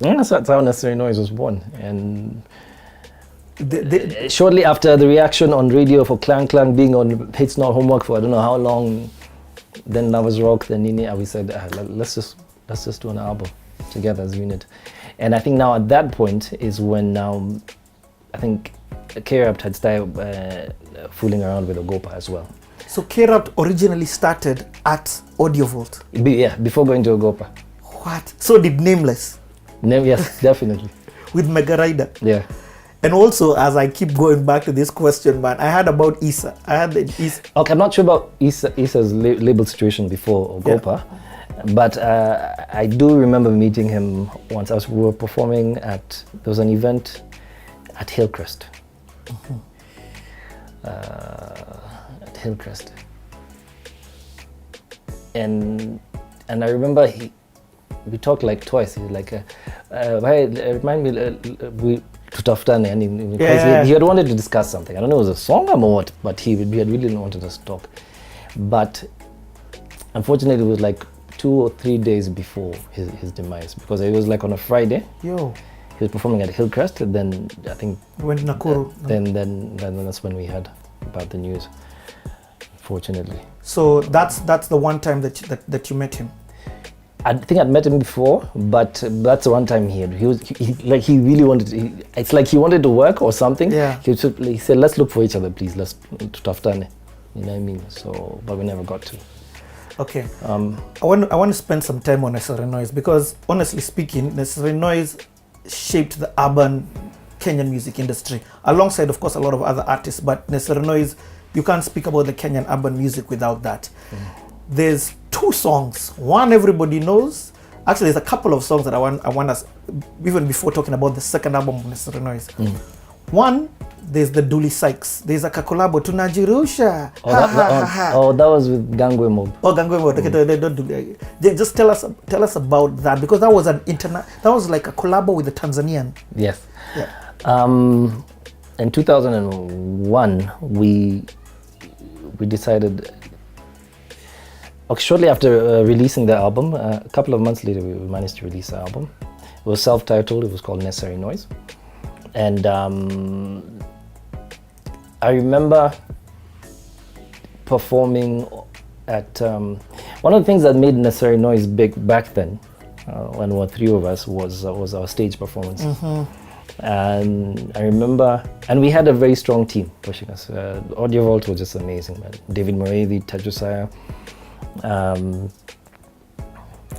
Yeah, so that's how Necessary Noize was born. And shortly after the reaction on radio for Clang Clang being on It's Not Homework for I don't know how long, then Lovers Rock, then Nini, we said, let's just do an album together as a unit. And I think now at that point is when now I think K-Rap had started fooling around with Ogopa as well. So K-Rap originally started at Audio Vault? Yeah, before going to Ogopa. What? So did Nameless? Yes, definitely. With Mega Rider? Yeah. And also, as I keep going back to this question, man, I heard about Issa. Okay, I'm not sure about Issa's label situation before Ogopa, but I do remember meeting him once. We were performing there was an event at Hillcrest. At Hillcrest. And I remember we talked like twice. He was like, remind me, and he had wanted to discuss something. I don't know if it was a song or what, but he had really wanted us to talk. But unfortunately, it was like 2 or 3 days before his demise, because it was like on a Friday. Yo. He was performing at Hillcrest, and then I think went Nakuru. Then that's when we heard about the news. Fortunately. So that's the one time that you met him. I think I'd met him before, but that's the one time he really wanted. It's like he wanted to work or something. Yeah. He said, "Let's look for each other, please. Let's tutafutane." You know what I mean? So, but we never got to. Okay. I want to spend some time on Necessary Noize, because honestly speaking, Necessary Noize shaped the urban Kenyan music industry, alongside, of course, a lot of other artists. But Necessary Noize, you can't speak about the Kenyan urban music without that. There's 2 songs. One everybody knows. Actually, there's a couple of songs that I want us, even before talking about the second album of Necessary Noize. One, there's the Dully Sykes. There's a collabo, Tunajirusha. That was with Gangwe Mob. Oh, Gangwe Mob. Okay, just tell us about that, because that was that was like a collabo with the Tanzanian. Yes. Yeah. In 2001, we decided. Okay, shortly after releasing the album, a couple of months later, we managed to release the album. It was self-titled. It was called Necessary Noize. And I remember performing at one of the things that made Necessary Noize big back then, when there were 3 of us, was our stage performance. And I remember, and we had a very strong team pushing us. Audio Vault was just amazing, man. David Morethi, Tajusaya. I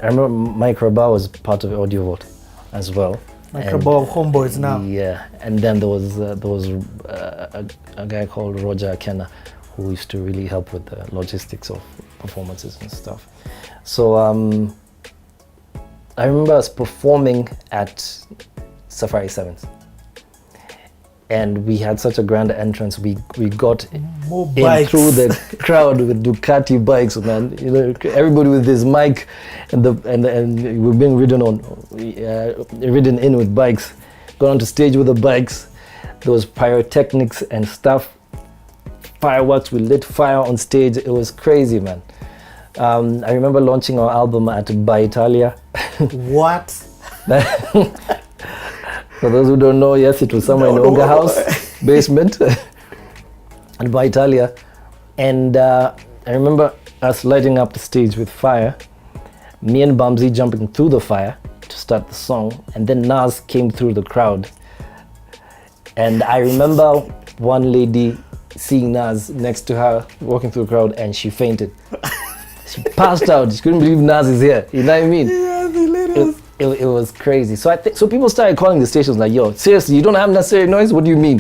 remember Mike Rabah was part of Audio Vault as well. Mike Rabah of Homeboys now. Yeah, and then there was a guy called Roger Akena, who used to really help with the logistics of performances and stuff. So I remember us performing at Safari 7th. And we had such a grand entrance. We got in through the crowd with Ducati bikes, man. You know, everybody with this mic, and we're being ridden in with bikes. Got onto stage with the bikes. There was pyrotechnics and stuff. Fireworks. We lit fire on stage. It was crazy, man. I remember launching our album at By Italia. What? For those who don't know, yes, it was somewhere in Onga House, basement, and By Italia. And I remember us lighting up the stage with fire, me and Bamzi jumping through the fire to start the song, and then Nas came through the crowd. And I remember one lady seeing Nas next to her, walking through the crowd, and she fainted. She passed out. She couldn't believe Nas is here. You know what I mean? Yeah, they let us. It was crazy. So so people started calling the stations like, "Yo, seriously, you don't have Necessary Noize? What do you mean?"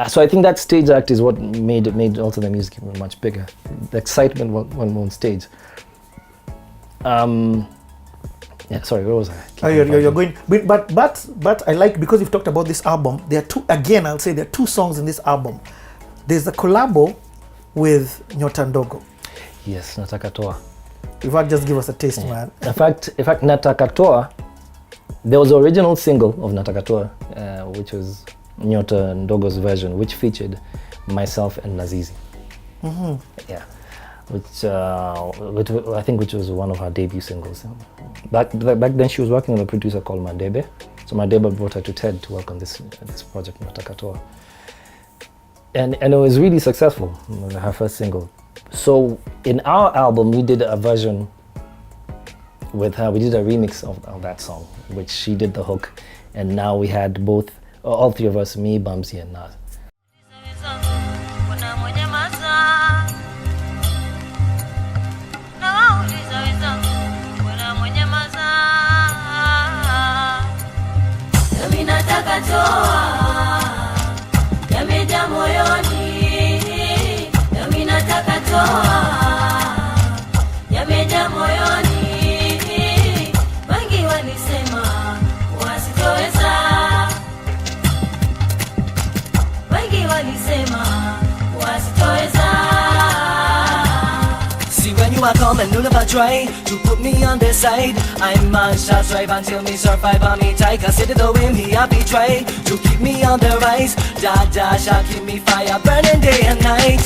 So I think that stage act is what made also the music even much bigger. The excitement when on stage. Yeah, sorry, where was I? You're going, but I like, because you've talked about this album. There are 2. Again, I'll say there are 2 songs in this album. There's a collabo with Nyota Ndogo. Yes, Nataka Toa. In fact, just give us a taste, man. In fact, Nataka Toa, there was the original single of Nataka Toa, which was Nyota Ndogo's version, which featured myself and Nazizi. Yeah. which I think which was one of her debut singles. Back then she was working with a producer called Madebe. So Madebe brought her to TED to work on this project, Nataka. And it was really successful, her first single. So in our album, we did a version with her. We did a remix of that song, which she did the hook. And now we had all three of us, me, Bamsi, and Nas. I come and you'll never try to put me on their side. I'm on shot drive until me survive on me tight. Consider the way me happy try to keep me on the rise. Dada shall keep me fire burning day and night.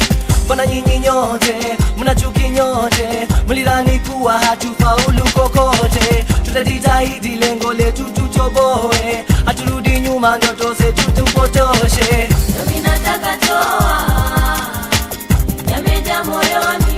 Bana nyinyi nyote, mnachuki nyote, mlidhani kuwa hatufaulu kokote. Tutajitahidi lengo letu tutoboe, haturudi nyuma ndoto zetu tupotoshe. Mimi nataka toa, yamejaa moyoni.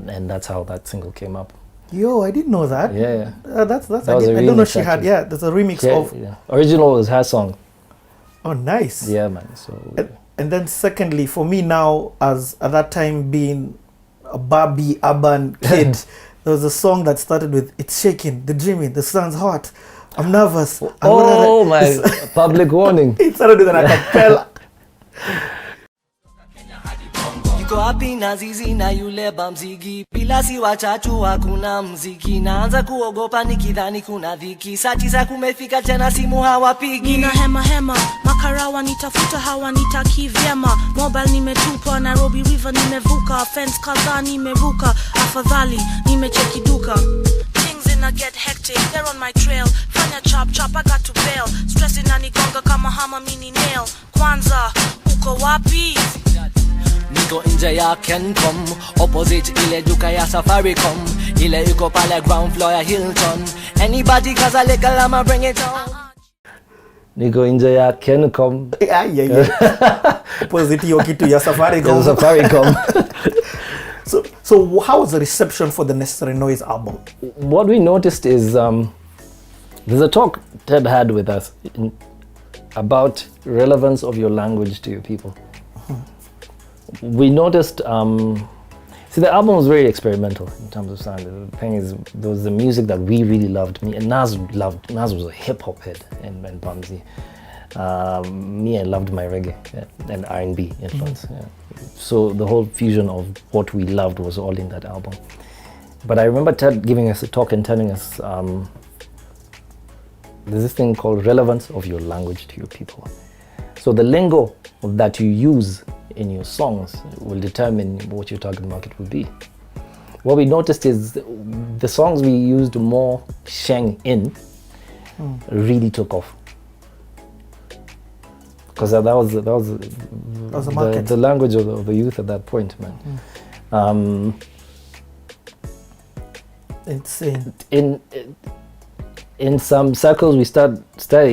And that's how that single came up. Yo, I didn't know that. Yeah. That's I don't know she had. Yeah, there's a remix of. Yeah. Original was her song. Oh, nice. Yeah, man. So. And then secondly, for me now, as at that time being a Barbie urban kid, there was a song that started with "It's shaking, the dreaming, the sun's hot, I'm nervous." Oh my! Public warning. It started with an acapella. Yuko hapi na zizi na yule bamzigi, bila si watatu hakuna mziki. Naanza kuogopa nikidhani kuna dhiki, saa 9 kumefika tena simu hawapigi. Nina hema makarawa nitafuta hawanitaki vyema. Mobile nimetupa, Nairobi River nimevuka, fence kadhaa nimeruka, afadhali nimecheki duka. Things in a get hectic, they're on my trail. Fanya chop, I got to bail. Stressing na nigonga kama hama mini nail. Kwanza, uko wapi? Niko nje ya Kencom, opposite ile duka ya Safaricom. Ile yuko pale ground floor ya Hilton. Anybody kaza legal, I'ma bring it on. Niko nje ya Kencom. Yeah. Opposite yo kitu ya Safaricom. Safaricom. So how was the reception for the Necessary Noize album? What we noticed is there's a talk Ted had with us about relevance of your language to your people. We noticed, the album was very experimental in terms of sound. The thing is, there was the music that we really loved. Me and Nas was a hip hop head and Bamsi. Me, I loved my reggae and R&B influence. Yeah. So the whole fusion of what we loved was all in that album. But I remember Ted giving us a talk and telling us there's this thing called relevance of your language to your people. So the lingo that you use in your songs will determine what your target market will be. What we noticed is the songs we used more sheng in really took off. Because that was the language of the youth at that point, man. Insane. In some circles, we started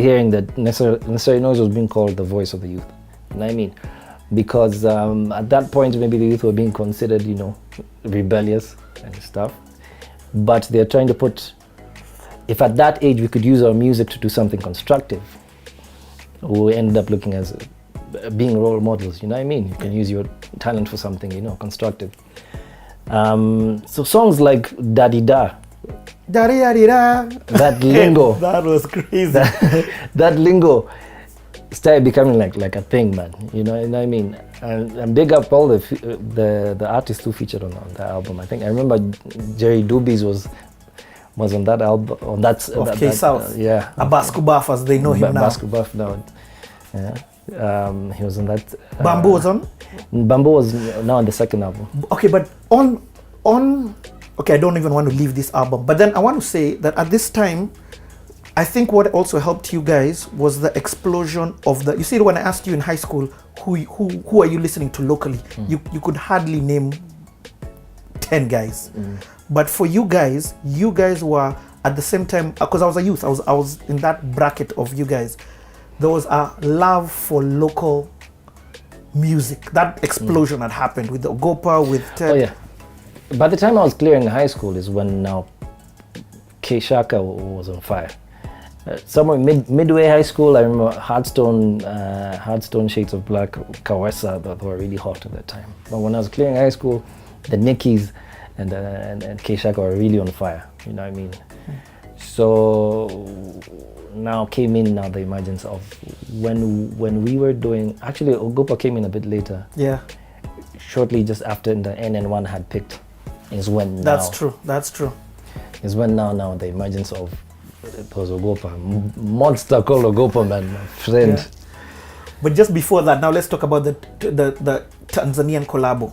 hearing that Necessary Noize was being called the voice of the youth. You know what I mean? Because at that point, maybe the youth were being considered, rebellious and stuff. But they're trying to put, if at that age we could use our music to do something constructive, we ended up looking as being role models. You know what I mean? You can use your talent for something, constructive. So songs like Daddy Da. Daddy Da. That lingo. That was crazy. That lingo started becoming like a thing, man. You know what I mean? And big up all the artists who featured on the album. I remember Jerry Doobies was on that album. On that K-South. yeah. A Basco Buff, as they know him now. Basco Buff now. Yeah. He was on that. Bamboo was on? Bamboo was now on the second album. Okay, but on okay, I don't even want to leave this album, but then I want to say that at this time, I think what also helped you guys was the explosion of the, you see, when I asked you in high school, who are you listening to locally? You could hardly name 10 guys. But for you guys were at the same time, because I was a youth, I was in that bracket of you guys. There was a love for local music. That explosion had happened with the Ogopa, with Ted. Oh yeah. By the time I was clearing high school is when now K-Shaka was on fire. Somewhere midway high school, I remember Hardstone, Shades of Black, Kawesa, that were really hot at that time. But when I was clearing high school, the Nickies and K-Shaka were really on fire, you know what I mean? So now came in the emergence of when we were doing, actually Ogopa came in a bit later. Yeah. Shortly just after the NN1 had picked is when That's true. Is when now the emergence of it was Ogopa, monster called Ogopa, man, my friend. Yeah. But just before that, now let's talk about the Tanzanian collabo,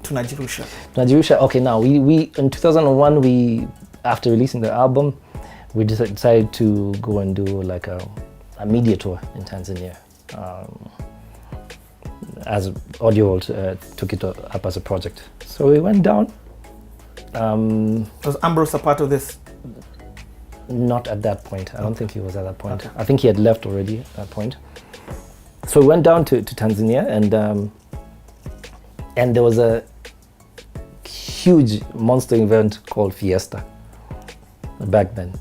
Tunajirusha. Okay, now we in 2001 after releasing the album, we decided to go and do like a media tour in Tanzania. As Audio World took it up as a project, so we went down. Was Ambrose a part of this? Not at that point. I don't think he was at that point. Okay. I think he had left already at that point. So we went down to Tanzania, and there was a huge monster event called Fiesta back then.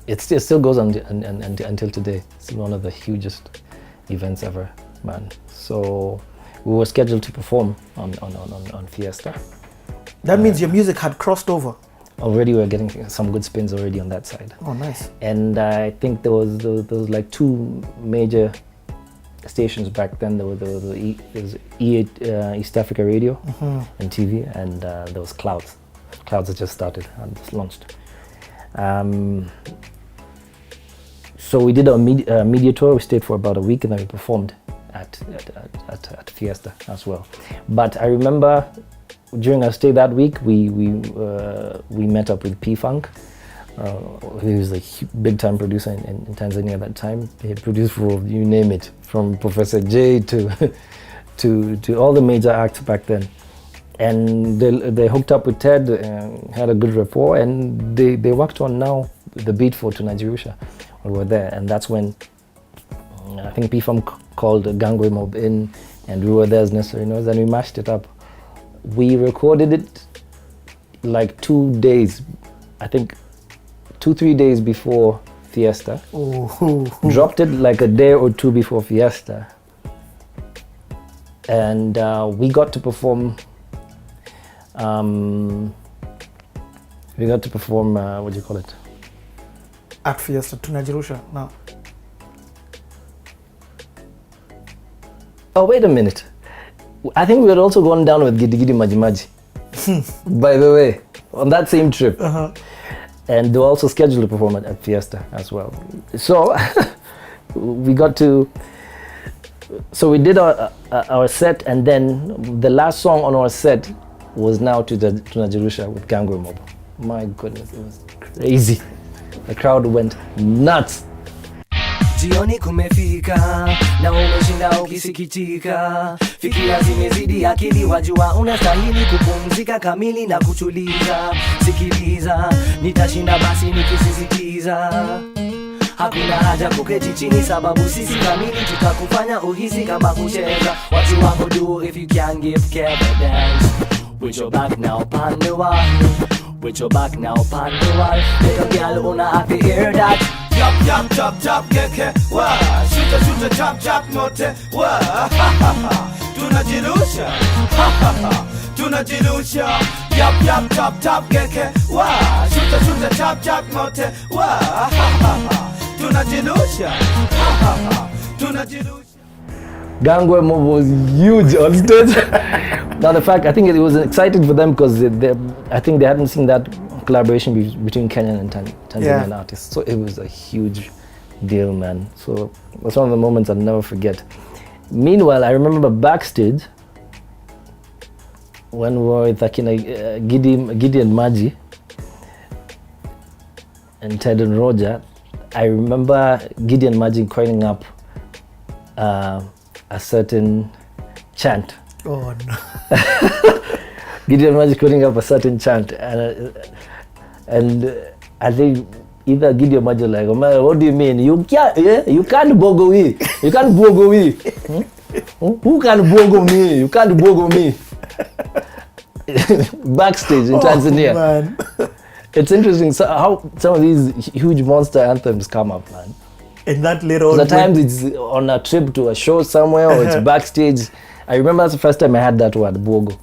It still goes on until today. It's one of the hugest events ever, man. So we were scheduled to perform on Fiesta. That means your music had crossed over. Already we were getting some good spins already on that side. Oh, nice. And I think there was like two major stations back then. There was East Africa Radio and TV, and there was Clouds. Clouds had just started and just launched. So we did a media tour. We stayed for about a week, and then we performed at Fiesta as well. But I remember during our stay that week, we met up with P-Funk. He was a big time producer in Tanzania at that time. He produced for, you name it, from Professor J to all the major acts back then. And they hooked up with Ted, had a good rapport, and they worked on now the beat for Tunajirusha when we were there. And that's when I think P-Funk called Gangway Mob in, and we were there as Necessary Noise, and we mashed it up. We recorded it like 2 days, I think 2-3 days before Fiesta. Ooh. Dropped it like a day or two before Fiesta. And we got to perform, what do you call it? At Fiesta, Tunajirusha, now. Oh, wait a minute. I think we had also gone down with Gidi Gidi Maji Maji, by the way, on that same trip. And they were also scheduled to perform at Fiesta as well. So we did our set, and then the last song on our set was now to the Tunajirusha with Gangway Mob. My goodness, it was crazy. The crowd went nuts. Jioni kumefika na umeshinda ukisikitika, fikira zimezidi akili, wajua unastahili kupumzika kamili na kutuliza. Sikiliza, nitashinda basi nikisisitiza, hakuna haja kuketi chini, sababu sisi kamili tutakufanya uhisi kama kucheza. What you want to do if you can give evidence? With your back now upon the wall, with your back now upon the wall. Little girl, una have to hear that. Yap, chop, chop, keke, wa. Shoot, chop, chop, mote, wa. Ha, ha, ha. Tunajirusha, ha, ha, ha. Tunajirusha. Yap, chop, keke, wa. Shoot, chop, mote, wa. Ha, ha, ha. Tunajirusha, ha, ha, ha. Tunajirusha. Gangway Mob was huge on stage. Now the fact, I think it was exciting for them because I think they hadn't seen that collaboration between Kenyan and Tanzanian artists. So it was a huge deal, man. So that's one of the moments I'll never forget. Meanwhile, I remember backstage when we were with Gideon Maji and Ted and Roger. I remember Gideon Maji coining up a certain chant. Oh no. Gideon Maji coining up a certain chant, and I think either Gideon Maji like, oh man, what do you mean? You can't bogo me. You can't bogo me. Who can bogo me? You can't bogo me. Backstage in Tanzania. Man. It's interesting how some of these huge monster anthems come up, man. And that little. Sometimes it's on a trip to a show somewhere, or it's backstage. I remember that's the first time I had that word, bogo.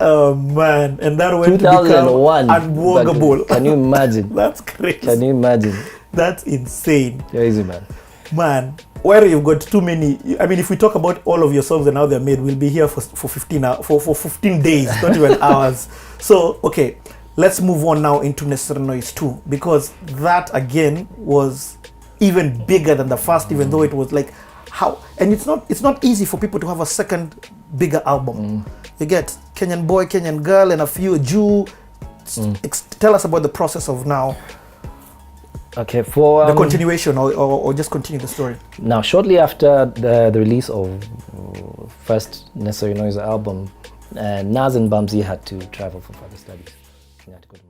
Oh man, and that went 2001. to become unwalkable. Can you imagine? That's crazy. Can you imagine? That's insane. Crazy, man. Man, Wyre, you've got too many. I mean, if we talk about all of your songs and how they're made, we'll be here for 15 hours, for 15 days, not even hours. So, okay, let's move on now into Noize 2, because that again was even bigger than the first, even though it was like how, and it's not easy for people to have a second bigger album. You get Kenyan boy, Kenyan girl, and a few Jew. Tell us about the process of now. Okay, for the continuation, or just continue the story. Now, shortly after the release of first Noize album, Nas and Bamzi had to travel for further studies. They had to go to